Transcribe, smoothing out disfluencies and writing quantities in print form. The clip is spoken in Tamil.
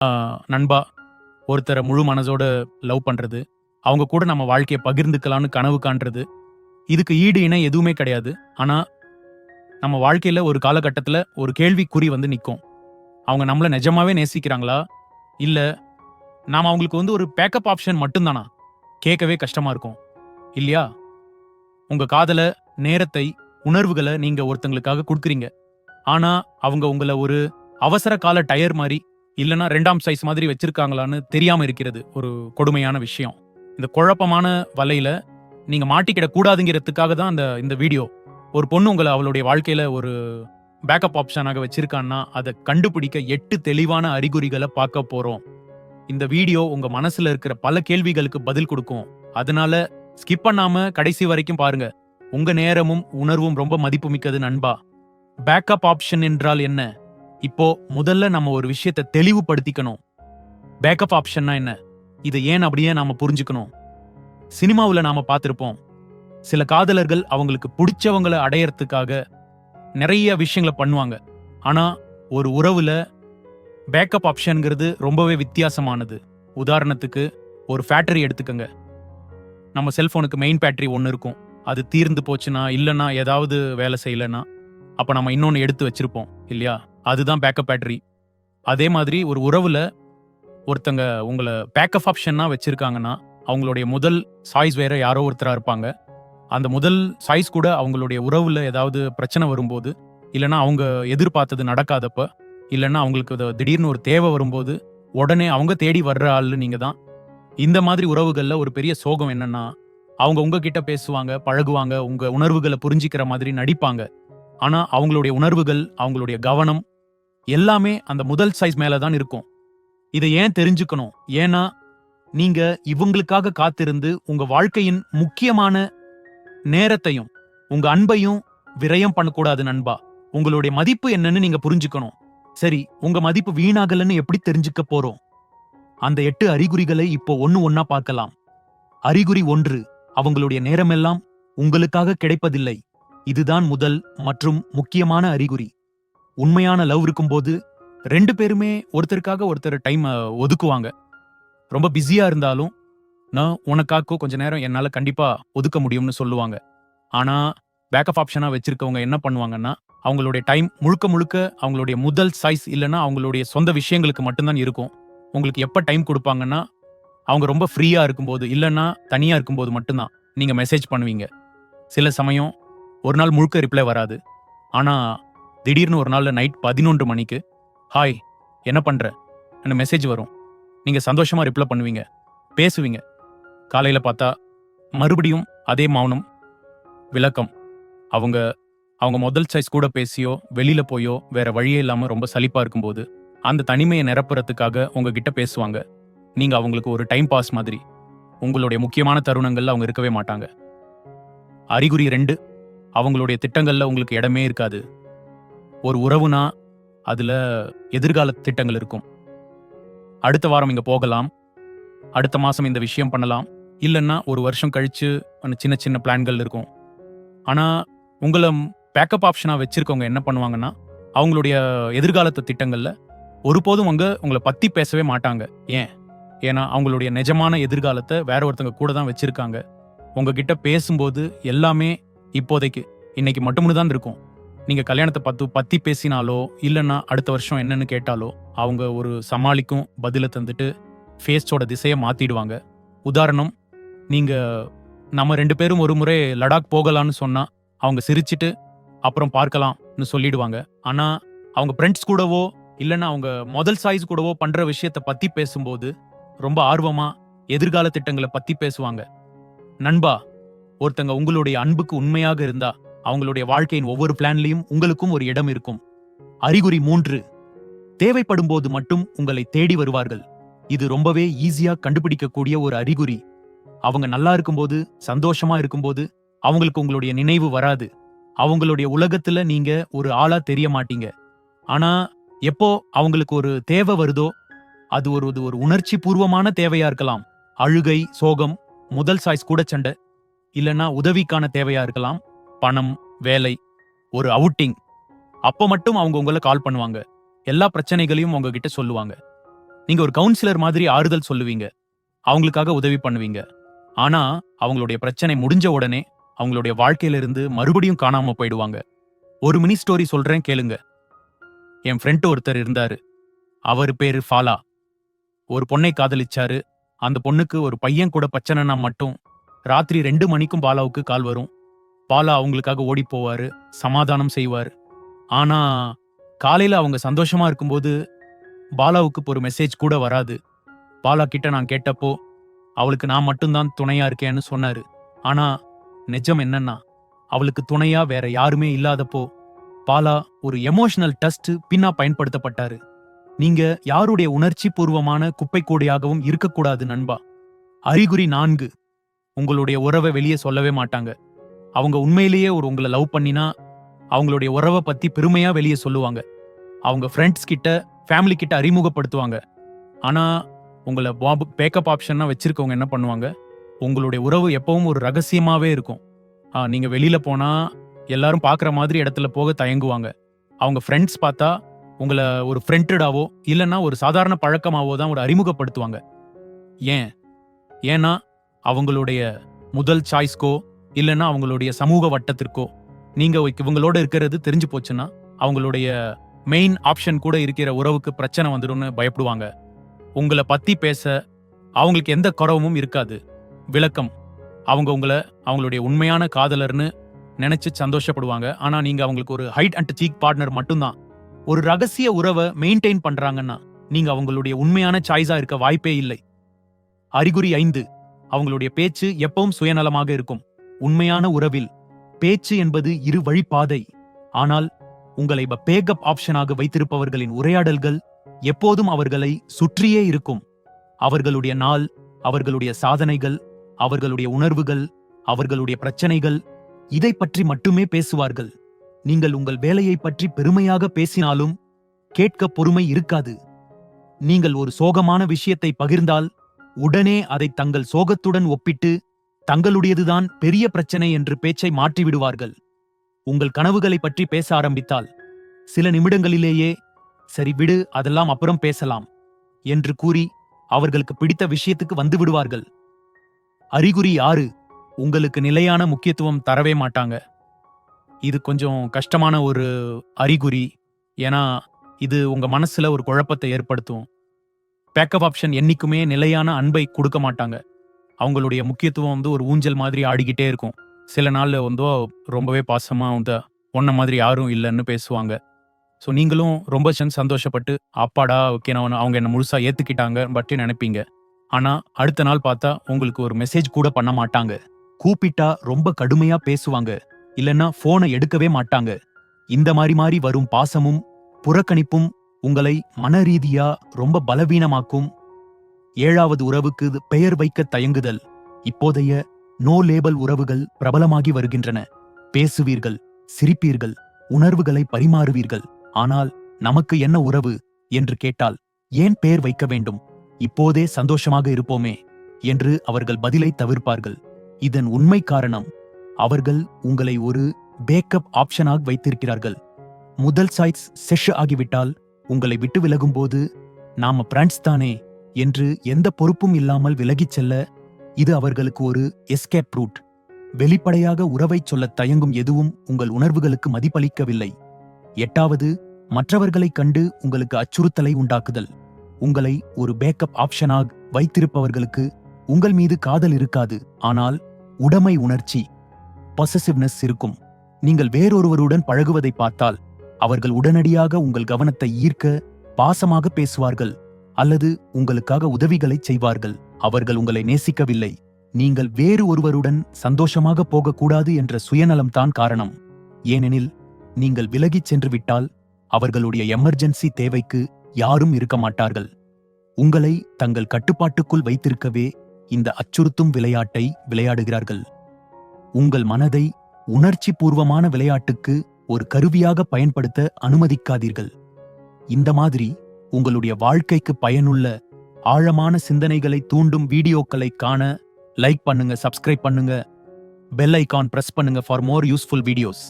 நண்பா, ஒருத்தர முழு மனதோட லவ் பண்றது, அவங்க கூட நம்ம வாழ்க்கைய பகிர்ந்துக்கலாம்னு கனவு காண்றது, இதுக்கு ஈடு இணை எதுவுமே கிடையாது. ஆனா, நம்ம வாழ்க்கையில ஒரு காலகட்டத்தில ஒரு கேள்விக்குறி வந்து நிக்கும். அவங்க நம்மள நிஜமாவே நேசிக்கிறாங்களா? இல்ல நாம அவங்களுக்கு வந்து ஒரு பேக்கப் ஆப்ஷன் மட்டும் தானா? கேட்கவே கஷ்டமா இருக்கும். இல்லையா? உங்க காதல, நேரத்தை, உணர்வுகள நீங்க ஒருத்தங்களுக்காக குடுக்குறீங்க. ஆனா, அவங்க உங்கள ஒரு அவசர கால டயர் மாரி, இல்லன்னா 2ஆம் சைஸ் மாதிரி வச்சிருக்காங்களான்னு தெரியாம இருக்கிறது ஒரு கொடுமையான விஷயம். இந்த குழப்பமான வலையில நீங்க மாட்டிக்கிடக் கூடாதுங்கிறதுக்காக தான் இந்த வீடியோ. ஒரு பொண்ணு உங்கள அவளுடைய வாழ்க்கையில ஒரு பேக்கப் ஆப்ஷனாக வச்சிருக்கான்னா, அத கண்டுபிடிக்க 8 தெளிவான அறிகுறிகள பார்க்க போறோம். இந்த வீடியோ உங்க மனசுல இருக்கிற பல கேள்விகளுக்கு பதில் குடுக்கும். அதனால ஸ்கிப் பண்ணாம கடைசி வரைக்கும் பாருங்க. உங்க நேரமும், உணர்வும் ரொம்ப மதிப்புமிக்கது நண்பா. பேக்கப் ஆப்ஷன் என்றால் என்ன? இப்போ முதல்ல நம்ம ஒரு விஷயத்த தெளிவுபடுத்திக்கணும். பேக்கப் ஆப்ஷன்னா என்ன? இத ஏன் அப்படியே நாம புரிஞ்சுக்கணும்? சினிமாவுல நாம பார்த்திருப்போம். சில காதலர்கள் அவங்களுக்கு புடிச்சவங்கள அடையறதுக்காக நெறைய விஷயங்கள பண்ணுவாங்க. ஆனா, ஒரு உறவுல பேக்கப் ஆப்ஷன்ங்கிறது ரொம்பவே வித்தியாசமானது. உதாரணத்துக்கு, ஒரு பேட்டரி எடுத்துக்கங்க. நம்ம செல்போனுக்கு மெயின் பேட்டரி ஒண்ணு இருக்கும். அது தீர்ந்து போச்சுன்னா, இல்லன்னா ஏதாவது வேலை செய்யலன்னா, அப்ப நம்ம இன்னொன்னு எடுத்து வச்சிருப்போம் இல்லையா? அதுதான் பேக்கப் பேட்டரி. அதே மாதிரி ஒரு உறவுல ஒருத்தங்க உங்கள பேக்கப் ஆப்ஷனா வச்சிருக்காங்கன்னா, அவங்களுடைய முதல் சாய்ஸ் வேற யாரோ ஒருத்தரா இருப்பாங்க. அந்த முதல் சாய்ஸ் கூட அவங்களுடைய உறவுல ஏதாவது பிரச்சனை வரும்போது, இல்லன்னா அவங்க எதிர்பார்த்தது நடக்காதப்ப, இல்லன்னா அவங்களுக்கு திடீர்னு ஒரு தேவை வரும்போது, உடனே அவங்க தேடி வர்ற ஆளு நீங்க தான். இந்த மாதிரி உறவுகள்ல ஒரு பெரிய சோகம் என்னன்னா, அவங்க உங்ககிட்ட பேசுவாங்க, பழகுவாங்க, உங்க உணர்வுகள புரிஞ்சுக்கிற மாதிரி நடிப்பாங்க. ஆனா அவங்களுடைய உணர்வுகள், அவங்களுடைய கவனம் எல்லாமே அந்த முதல் சாய்ஸ் மேல தான் இருக்கும். இத ஏன் தெரிஞ்சுக்கணும்? ஏன்னா, நீங்க இவங்களுக்காக காத்திருந்து உங்க வாழ்க்கையின் முக்கியமான நேரத்தையும், உங்க அன்பையும் விரயம் பண்ணக்கூடாது நண்பா. உங்களுடைய மதிப்பு என்னன்னு நீங்க புரிஞ்சுக்கணும். சரி, உங்க மதிப்பு வீணாகலன்னு எப்படி தெரிஞ்சுக்க போறோம்? அந்த 8 அறிகுறிகளை இப்போ ஒண்ணு ஒண்ணா பார்க்கலாம். அறிகுறி 1, அவங்களுடைய நேரமெல்லாம் உங்களுக்காக கிடைப்பதில்லை. இதுதான் முதல் மற்றும் முக்கியமான அறிகுறி. உண்மையான லவ் இருக்கும்போது 2 பேருமே ஒருத்தருக்காக ஒருத்தர் டைம் ஒதுக்குவாங்க. ரொம்ப பிஸியா இருந்தாலும், நான் உனக்காக கொஞ்ச நேரம் என்னால கண்டிப்பா ஒதுக்க முடியும்னு சொல்லுவாங்க. ஆனா, பேக்கப் ஆப்ஷனா வச்சிருக்கவங்க என்ன பண்ணுவாங்கன்னா, அவங்களுடைய டைம் முழுக்க முழுக்க அவங்களுடைய முதல் சாய்ஸ் இல்லன்னா அவங்களுடைய சொந்த விஷயங்களுக்கு மட்டும் தான் இருக்கும். உங்களுக்கு எப்ப டைம் குடுப்பாங்கன்னா, அவங்க ரொம்ப ஃப்ரீயா இருக்கும்போது, இல்லன்னா தனியா இருக்கும்போது மட்டும் தான் நீங்க மெசேஜ் பண்ணுவீங்க. சில சமயம் ஒரு நாள் முழுக்க ரிப்ளை வராது. ஆனா, திடீர்னு ஒரு நாள்ல நைட் 11 மணிக்கு, "ஹாய், என்ன பண்ற?" ன்னு மெசேஜ் வரும். நீங்க சந்தோஷமா ரிப்ளை பண்ணுவீங்க. பேசுவீங்க. காலையில பார்த்தா, மறுபடியும் அதே மௌனம். விளக்கம். அவங்க அவங்க முதல் சாய்ஸ் கூட பேசியோ, வெளியில போயோ, வேற வழியே இல்லாம ரொம்ப சலிப்பா இருக்கும்போது, அந்த தனிமைய நிரப்புறதுக்காக உங்ககிட்ட பேசுவாங்க. நீங்க அவங்களுக்கு ஒரு டைம் பாஸ் மாதிரி. உங்களுடைய முக்கியமான தருணங்கள்ல அவங்க இருக்கவே மாட்டாங்க. அறிகுறி 2, அவங்களுடைய திட்டங்கள்ல உங்களுக்கு இடமே இருக்காது. ஒரு உறவுனா, அதுல எதிர்கால திட்டங்கள் இருக்கும். அடுத்த வாரம் இங்க போகலாம். அடுத்த மாசம் இந்த விஷயம் பண்ணலாம். இல்லன்னா ஒரு வருஷம் கழிச்சு சின்ன சின்ன பிளான்கள் இருக்கும். ஆனா, உங்கள பேக்கப் ஆப்ஷனா வச்சிருக்கவங்க என்ன பண்ணுவாங்கன்னா, அவங்களுடைய எதிர்காலத்து திட்டங்கள்ல ஒருபோதும் உங்கள பத்தி பேசவே மாட்டாங்க. ஏன்? ஏன்னா, அவங்களுடைய நிஜமான எதிர்காலத்த வேற ஒருத்தங்க கூட தான் வச்சிருக்காங்க. உங்ககிட்ட பேசும்போது எல்லாமே இப்போதைக்கு, இன்னைக்கு மட்டும்னு தான் இருக்கும். நீங்க கல்யாணத்த பத்தி பேசினாலோ, இல்லன்னா அடுத்த வருஷம் என்னன்னு கேட்டாலோ, அவங்க ஒரு சமாளிக்கும் பதில தந்துட்டு, ஃபேஸோட திசைய மாத்திடுவாங்க. உதாரணம், நீங்க நம்ம 2 பேரும் ஒரு முறை லடாக் போகலான்னு சொன்னா, அவங்க சிரிச்சுட்டு, அப்புறம் பார்க்கலாம்னு சொல்லிடுவாங்க. ஆனா, அவங்க ஃபிரெண்ட்ஸ் கூடவோ, இல்லன்னா அவங்க முதல் சாய்ஸ் கூடவோ பண்ற விஷயத்த பத்தி பேசும்போது, ரொம்ப ஆர்வமா எதிர்கால திட்டங்கள பத்தி பேசுவாங்க. நண்பா, ஒருத்தங்க உங்களுடைய அன்புக்கு உண்மையாக இருந்தா, அவங்களுடைய வாழ்க்கையின் ஒவ்வொரு பிளான்லயும் உங்களுக்கும் ஒரு இடம் இருக்கும். அறிகுறி 3, தேவைப்படும்போது மட்டும் உங்களை தேடி வருவார்கள். இது ரொம்பவே ஈஸியா கண்டுபிடிக்கக்கூடிய ஒரு அறிகுறி. அவங்க நல்லா இருக்கும்போது, சந்தோஷமா இருக்கும்போது, அவங்களுக்கு உங்களுடைய நினைவு வராது. அவங்களுடைய உலகத்துல நீங்க ஒரு ஆளா தெரிய மாட்டீங்க. ஆனா, எப்போ அவங்களுக்கு ஒரு தேவை வருதோ, அது ஒரு உணர்ச்சி பூர்வமான தேவையா இருக்கலாம். அழுகை, சோகம், முதல் சாய்ஸ் கூட சண்டை, இல்லன்னா உதவிக்கான தேவையா இருக்கலாம். பணம், வேலை, ஒரு அவுட்டிங். அப்ப மட்டும் அவங்க உங்கள கால் பண்ணுவாங்க. எல்லா பிரச்சனைகளையும் உங்ககிட்ட சொல்லுவாங்க. நீங்க ஒரு கவுன்சிலர் மாதிரி ஆறுதல் சொல்லுவீங்க, அவங்களுக்காக உதவி பண்ணுவீங்க. ஆனா அவங்களுடைய பிரச்சனை முடிஞ்ச உடனே அவங்களுடைய வாழ்க்கையில இருந்து மறுபடியும் காணாம போயிடுவாங்க. ஒரு மினி ஸ்டோரி சொல்றேன் கேளுங்க. என் ஃப்ரெண்ட் ஒருத்தர் இருந்தாரு. அவர் பேரு ஃபாலா. ஒரு பொண்ணை காதலிச்சாரு. அந்த பொண்ணுக்கு ஒரு பையன் கூட பிரச்சனைனா மட்டும் ராத்திரி 2 மணிக்கும் பாலாவுக்கு கால் வரும். பாலா அவங்களுக்காக ஓடி போவாரு, சமாதானம் செய்வாரு. ஆனா காலையில அவங்க சந்தோஷமா இருக்கும்போது பாலாவுக்கு ஒரு மெசேஜ் கூட வராது. பாலா கிட்ட நான் கேட்டப்போ அவளுக்கு நான் மட்டும்தான் துணையா இருக்கேன்னு சொன்னாரு. ஆனா நிஜம் என்னன்னா அவளுக்கு துணையா வேற யாருமே இல்லாதப்போ பாலா ஒரு எமோஷனல் டஸ்ட் பின்னா பயன்படுத்தப்பட்டாரு. நீங்க யாருடைய உணர்ச்சி பூர்வமான குப்பை கூடையாகவும் இருக்கக்கூடாது நண்பா. அறிகுறி 4, உங்களுடைய உறவை வெளியே சொல்லவே மாட்டாங்க. அவங்க உண்மையிலேயே உங்களை லவ் பண்ணினா அவங்களுடைய உறவை பத்தி பெருமையா வெளியே சொல்லுவாங்க. அவங்க ஃப்ரெண்ட்ஸ் கிட்ட, ஃபேமிலி கிட்ட அறிமுகப்படுத்துவாங்க. ஆனா உங்களை பேக்கப் ஆப்ஷனா வச்சிருக்கவங்க என்ன பண்ணுவாங்க, உங்களுடைய உறவு எப்பவும் ஒரு ரகசியமாவே இருக்கும். நீங்க வெளியில போனா எல்லாரும் பாக்குற மாதிரி இடத்துல போக தயங்குவாங்க. அவங்க ஃப்ரெண்ட்ஸ் பார்த்தா உங்களை ஒரு ஃப்ரெண்டடாவோ இல்லைன்னா ஒரு சாதாரண பழக்கமாவோ தான் ஒரு அறிமுகப்படுத்துவாங்க. ஏன்னா அவங்களுடைய முதல் சாய்ஸ்க்கோ இல்லைன்னா அவங்களுடைய சமூக வட்டத்திற்கோ நீங்க இவங்களோட இருக்கிறது தெரிஞ்சு போச்சுன்னா அவங்களுடைய மெயின் ஆப்ஷன் கூட இருக்கிற உறவுக்கு பிரச்சனை வந்துடும்னு பயப்படுவாங்க. உங்களை பத்தி பேச அவங்களுக்கு எந்த குறவும் இருக்காது. விளக்கம், அவங்க உங்களை அவங்களுடைய உண்மையான காதலர்னு நினைச்சு சந்தோஷப்படுவாங்க. ஆனா நீங்க அவங்களுக்கு ஒரு ஹைட் அண்ட் சீக் பார்ட்னர் மட்டும்தான். ஒரு ரகசிய உறவை மெயின்டைன் பண்றாங்கன்னா நீங்க அவங்களுடைய உண்மையான சாய்ஸா இருக்க வாய்ப்பே இல்லை. அறிகுறி 5, அவங்களுடைய பேச்சு எப்பவும் சுயநலமாக இருக்கும். உண்மையான உறவில் பேச்சு என்பது இரு வழிப்பாதை. ஆனால் உங்களை பேக்கப் ஆப்ஷனாக வைத்திருப்பவர்களின் உரையாடல்கள் எப்போதும் அவர்களை சுற்றியே இருக்கும். அவர்களுடைய நாள், அவர்களுடைய சாதனைகள், அவர்களுடைய உணர்வுகள், அவர்களுடைய பிரச்சனைகள், இதை பற்றி மட்டுமே பேசுவார்கள். நீங்கள் உங்கள் வேலையை பற்றி பெருமையாக பேசினாலும் கேட்க பொறுமை இருக்காது. நீங்கள் ஒரு சோகமான விஷயத்தை பகிர்ந்தால் உடனே அதை தங்கள் சோகத்துடன் ஒப்பிட்டு தங்களுடையதுதான் பெரிய பிரச்சனை என்று பேச்சை மாற்றிவிடுவார்கள். உங்கள் கனவுகளை பற்றி பேச ஆரம்பித்தால் சில நிமிடங்களிலேயே சரி விடு, அதெல்லாம் அப்புறம் பேசலாம் என்று கூறி அவர்களுக்கு பிடித்த விஷயத்துக்கு வந்து விடுவார்கள். அறிகுறி 6, உங்களுக்கு நிலையான முக்கியத்துவம் தரவே மாட்டாங்க. இது கொஞ்சம் கஷ்டமான ஒரு அறிகுறி. ஏன்னா இது உங்க மனசுல ஒரு குழப்பத்தை ஏற்படுத்தும். பேக்கப் ஆப்ஷன் என்னைக்குமே நிலையான அன்பை கொடுக்க மாட்டாங்க. அவங்களுடைய முக்கியத்துவம் ஒரு ஊஞ்சல் மாதிரி ஆடிக்கிட்டே இருக்கும். சில நாள்ல ரொம்பவே பாசமா ஒன்ன மாதிரி யாரும் இல்லைன்னு பேசுவாங்க. ஸோ நீங்களும் ரொம்ப சந்தோஷப்பட்டு அப்பாடா ஓகே அவங்க என்ன முழுசா ஏத்துக்கிட்டாங்க பற்றி நினைப்பீங்க. ஆனா அடுத்த நாள் பார்த்தா உங்களுக்கு ஒரு மெசேஜ் கூட பண்ண மாட்டாங்க. கூப்பிட்டா ரொம்ப கடுமையா பேசுவாங்க, இல்லைன்னா போனை எடுக்கவே மாட்டாங்க. இந்த மாதிரி வரும் பாசமும் புறக்கணிப்பும் உங்களை மனரீதியா ரொம்ப பலவீனமாக்கும். 7வது உறவுக்கு பெயர் வைக்க தயங்குதல். இப்போதைய நோ லேபல் உறவுகள் பிரபலமாகி வருகின்றன. பேசுவீர்கள், சிரிப்பீர்கள், உணர்வுகளை பரிமாறுவீர்கள். ஆனால் நமக்கு என்ன உறவு என்று கேட்டால் ஏன் பெயர் வைக்க வேண்டும், இப்போதே சந்தோஷமாக இருப்போமே என்று அவர்கள் பதிலை தவிர்ப்பார்கள். இதன் உண்மை காரணம், அவர்கள் உங்களை ஒரு பேக்கப் ஆப்ஷனாக வைத்திருக்கிறார்கள். முதல் சாய்ஸ் செஷ் ஆகிவிட்டால் உங்களை விட்டு விலகும் போது நாம பிரான்ஸ் தானே என்று எந்த பொறுப்பும் இல்லாமல் விலகிச் செல்ல இது அவர்களுக்கு ஒரு எஸ்கேப் ரூட். வெளிப்படையாக உறவை சொல்ல தயங்கும் எதுவும் உங்கள் உணர்வுகளுக்கு மதிப்பளிக்கவில்லை. 8வது, மற்றவர்களைக் கண்டு உங்களுக்கு அச்சுறுத்தலை உண்டாக்குதல். உங்களை ஒரு பேக்கப் ஆப்ஷனாக வைத்திருப்பவர்களுக்கு உங்கள் மீது காதல் இருக்காது, ஆனால் உடைமை உணர்ச்சி பொசசிவ்னஸ் இருக்கும். நீங்கள் வேறொருவருடன் பழகுவதை பார்த்தால் அவர்கள் உடனடியாக உங்கள் கவனத்தை ஈர்க்க பாசமாக பேசுவார்கள் அல்லது உங்களுக்காக உதவிகளை செய்வார்கள். அவர்கள் உங்களை நேசிக்கவில்லை, நீங்கள் வேறு ஒருவருடன் சந்தோஷமாக போகக்கூடாது என்ற சுயநலம்தான் காரணம். ஏனெனில் நீங்கள் விலகிச் சென்று விட்டால் அவர்களுடைய எமர்ஜென்சி தேவைக்கு யாரும் இருக்க மாட்டார்கள். உங்களை தங்கள் கட்டுப்பாட்டுக்குள் வைத்திருக்கவே இந்த அச்சுறுத்தும் விளையாட்டை விளையாடுகிறார்கள். உங்கள் மனதை உணர்ச்சி பூர்வமான விளையாட்டுக்கு ஒரு கருவியாக பயன்படுத்த அனுமதிக்காதீர்கள். இந்த மாதிரி உங்களுடைய வாழ்க்கைக்கு பயனுள்ள ஆழமான சிந்தனைகளை தூண்டும் வீடியோக்களை காண லைக் பண்ணுங்க, சப்ஸ்கிரைப் பண்ணுங்க, பெல் ஐகான் பிரஸ் பண்ணுங்க ஃபார் மோர் யூஸ்ஃபுல் வீடியோஸ்.